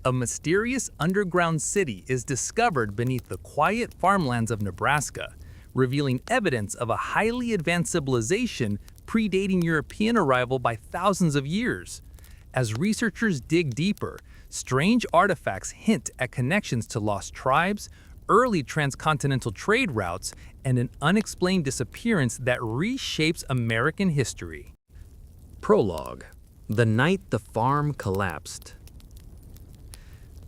A mysterious underground city is discovered beneath the quiet farmlands of Nebraska, revealing evidence of a highly advanced civilization predating European arrival by thousands of years. As researchers dig deeper, strange artifacts hint at connections to lost tribes, early transcontinental trade routes, and an unexplained disappearance that reshapes American history. Prologue: The night the farm collapsed.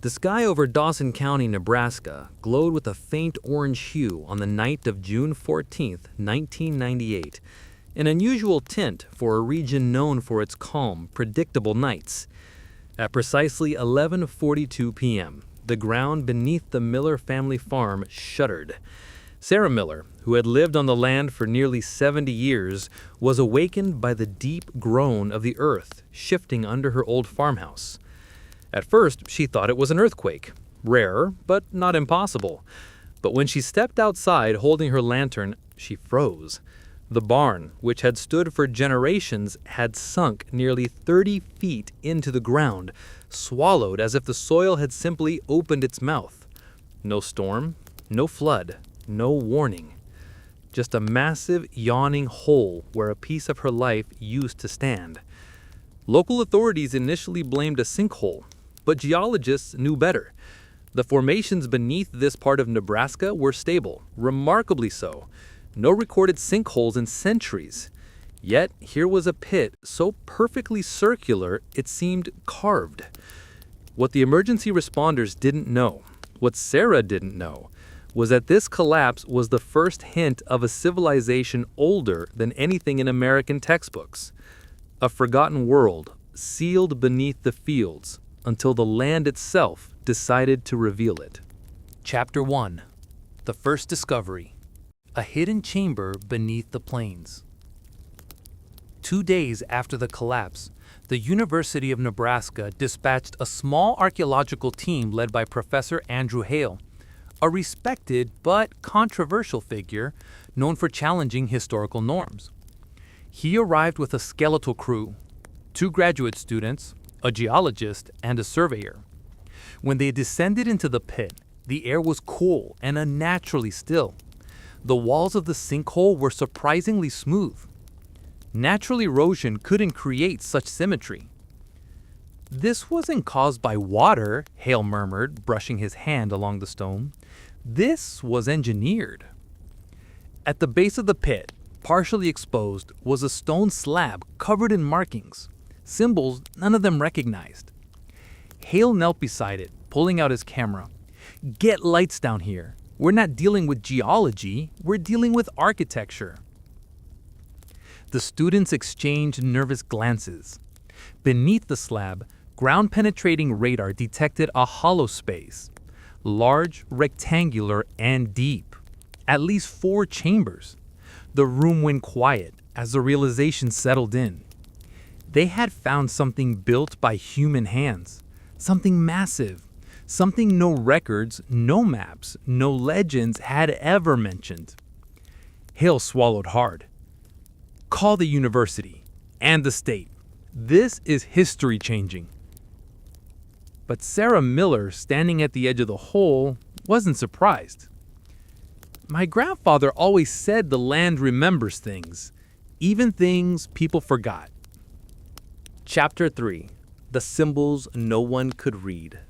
The sky over Dawson County, Nebraska, glowed with a faint orange hue on the night of June 14, 1998, an unusual tint for a region known for its calm, predictable nights. At precisely 11:42 p.m., the ground beneath the Miller family farm shuddered. Sarah Miller, who had lived on the land for nearly 70 years, was awakened by the deep groan of the earth shifting under her old farmhouse. At first, she thought it was an earthquake, rare but not impossible. But when she stepped outside holding her lantern, she froze. The barn, which had stood for generations, had sunk nearly 30 feet into the ground, swallowed as if the soil had simply opened its mouth. No storm, no flood, no warning. Just a massive, yawning hole where a piece of her life used to stand. Local authorities initially blamed a sinkhole, but geologists knew better. The formations beneath this part of Nebraska were stable, remarkably so. No recorded sinkholes in centuries. Yet here was a pit so perfectly circular it seemed carved. What the emergency responders didn't know, what Sarah didn't know, was that this collapse was the first hint of a civilization older than anything in American textbooks. A forgotten world, sealed beneath the fields, until the land itself decided to reveal it. Chapter 1: The First Discovery. A hidden chamber beneath the plains. 2 days after the collapse, the University of Nebraska dispatched a small archaeological team led by Professor Andrew Hale, a respected but controversial figure known for challenging historical norms. He arrived with a skeletal crew, 2 graduate students, a geologist, and a surveyor. When they descended into the pit, the air was cool and unnaturally still. The walls of the sinkhole were surprisingly smooth. Natural erosion couldn't create such symmetry. "This wasn't caused by water," Hale murmured, brushing his hand along the stone. "This was engineered." At the base of the pit, partially exposed, was a stone slab covered in markings, symbols none of them recognized. Hale knelt beside it, pulling out his camera. "Get lights down here. We're not dealing with geology, we're dealing with architecture." The students exchanged nervous glances. Beneath the slab, ground-penetrating radar detected a hollow space. Large, rectangular, and deep. At least 4 chambers. The room went quiet as the realization settled in. They had found something built by human hands. Something massive. Something no records, no maps, no legends had ever mentioned. Hale swallowed hard. "Call the university and the state. This is history-changing." But Sarah Miller, standing at the edge of the hole, wasn't surprised. "My grandfather always said the land remembers things, even things people forgot." Chapter 3: The Symbols No One Could Read.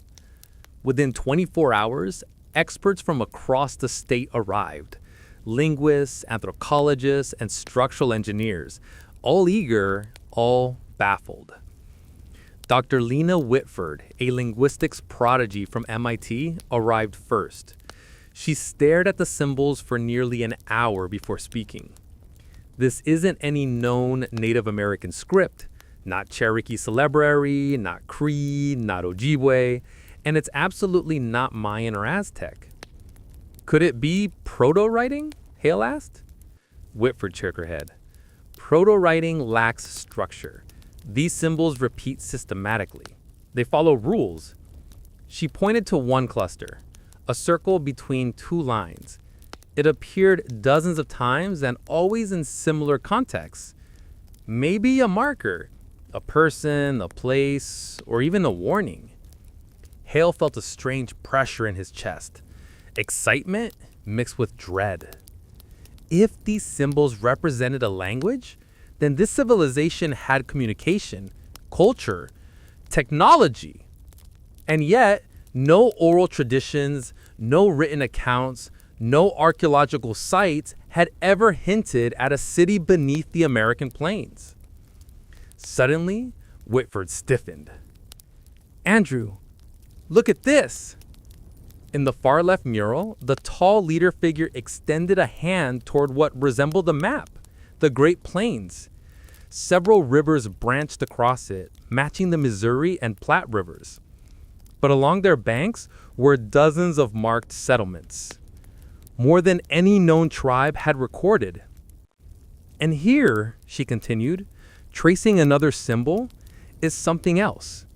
Within 24 hours, experts from across the state arrived. Linguists, anthropologists, and structural engineers, all eager, all baffled. Dr. Lena Whitford, a linguistics prodigy from MIT, arrived first. She stared at the symbols for nearly an hour before speaking. "This isn't any known Native American script, not Cherokee Celebrary, not Cree, not Ojibwe, and it's absolutely not Mayan or Aztec." "Could it be proto-writing?" Hale asked. Whitford shook her head. "Proto-writing lacks structure. These symbols repeat systematically. They follow rules." She pointed to one cluster, a circle between 2 lines. It appeared dozens of times and always in similar contexts. Maybe a marker, a person, a place, or even a warning. Hale felt a strange pressure in his chest, excitement mixed with dread. If these symbols represented a language, then this civilization had communication, culture, technology. And yet, no oral traditions, no written accounts, no archaeological sites had ever hinted at a city beneath the American plains. Suddenly, Whitford stiffened. "Andrew, look at this!" In the far left mural, the tall leader figure extended a hand toward what resembled a map, the Great Plains. Several rivers branched across it, matching the Missouri and Platte rivers. But along their banks were dozens of marked settlements, more than any known tribe had recorded. And here, she continued, tracing another symbol, is something else.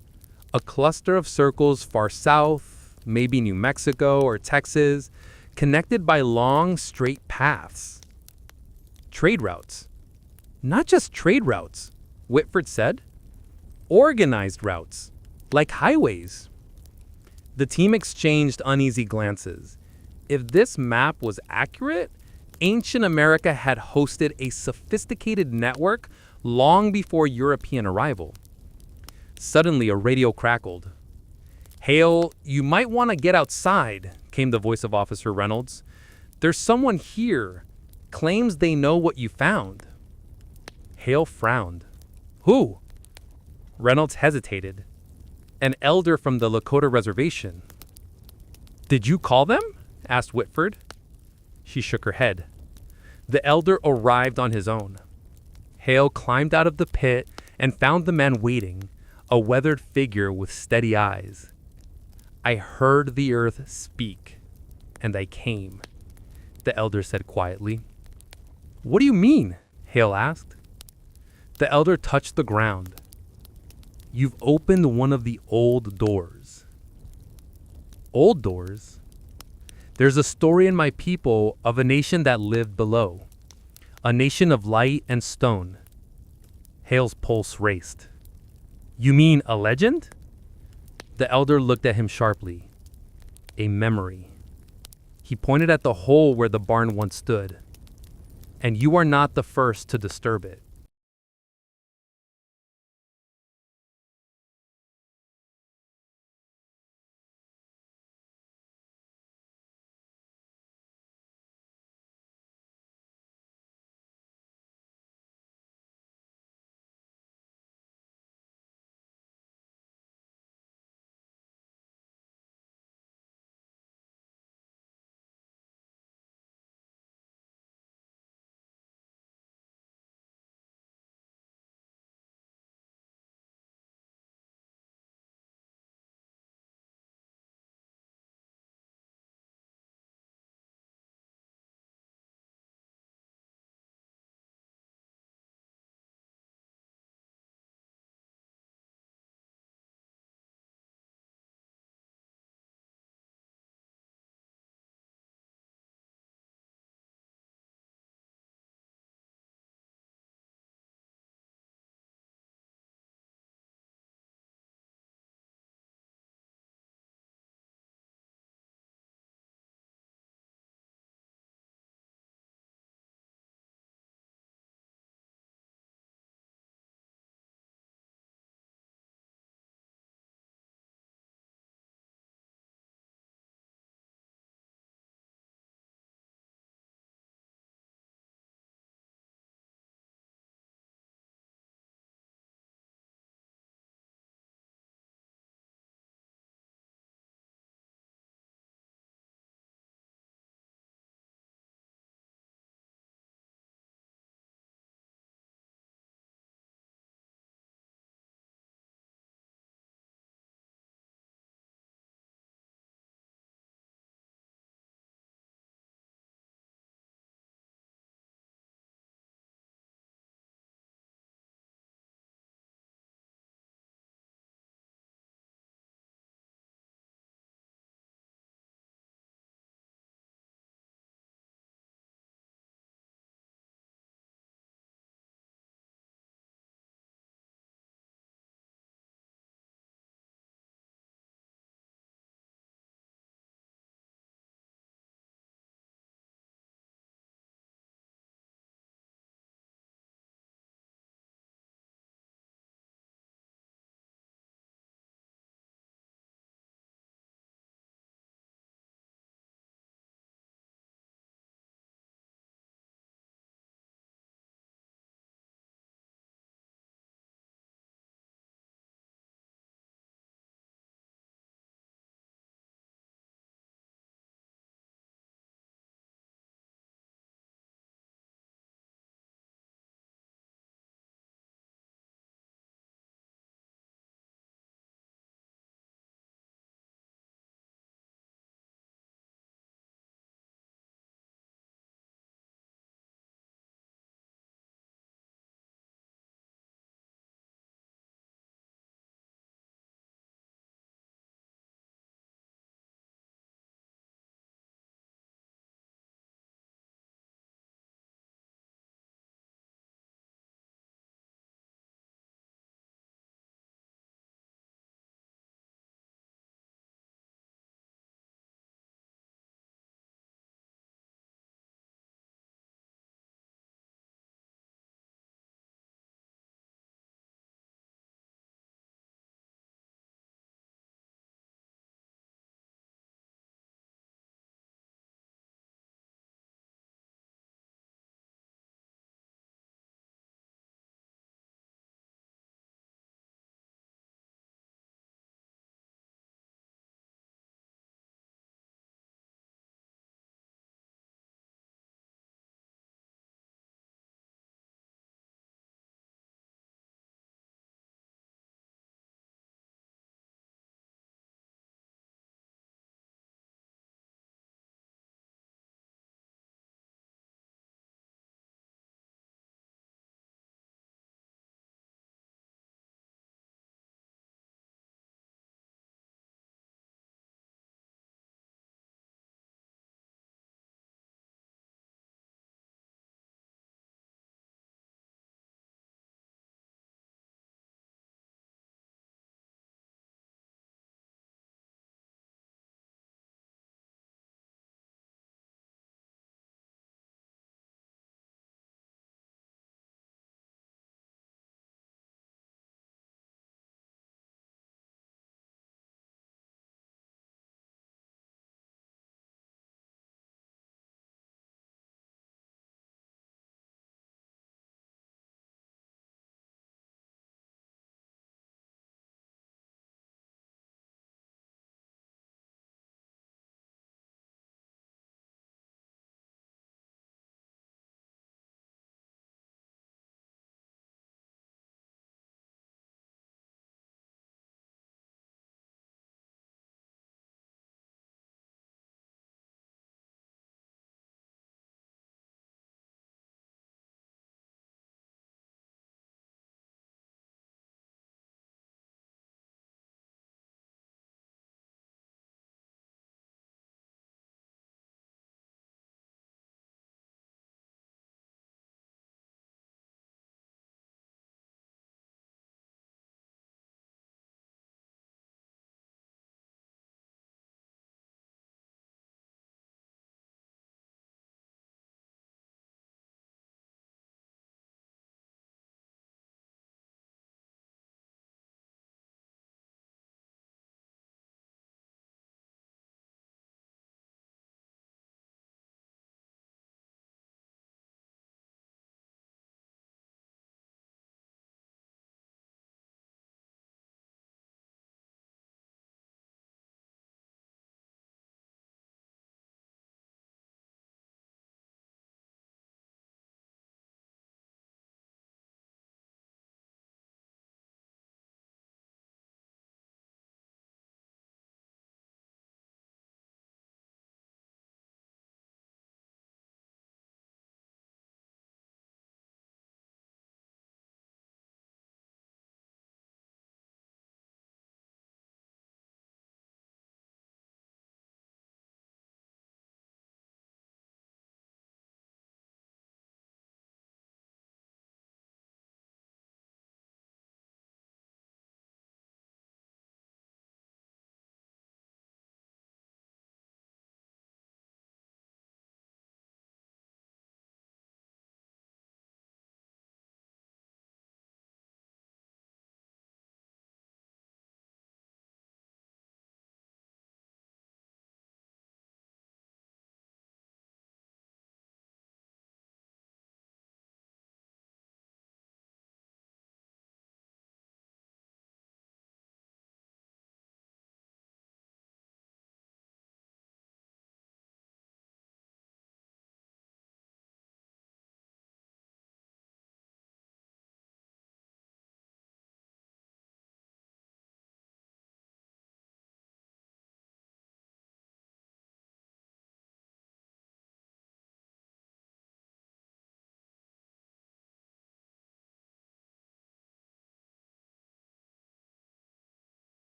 A cluster of circles far south, maybe New Mexico or Texas, connected by long, straight paths. Trade routes. Not just trade routes, Whitford said. Organized routes, like highways. The team exchanged uneasy glances. If this map was accurate, ancient America had hosted a sophisticated network long before European arrival. Suddenly, a radio crackled. "Hale, you might want to get outside," came the voice of Officer Reynolds. "There's someone here. Claims they know what you found." Hale frowned. "Who?" Reynolds hesitated. "An elder from the Lakota reservation." "Did you call them?" asked Whitford. She shook her head. The elder arrived on his own. Hale climbed out of the pit and found the man waiting, a weathered figure with steady eyes. "I heard the earth speak, and I came," the elder said quietly. "What do you mean?" Hale asked. The elder touched the ground. "You've opened one of the old doors." "Old doors?" "There's a story in my people of a nation that lived below. A nation of light and stone." Hale's pulse raced. "You mean a legend?" The elder looked at him sharply. "A memory." He pointed at the hole where the barn once stood. "And you are not the first to disturb it."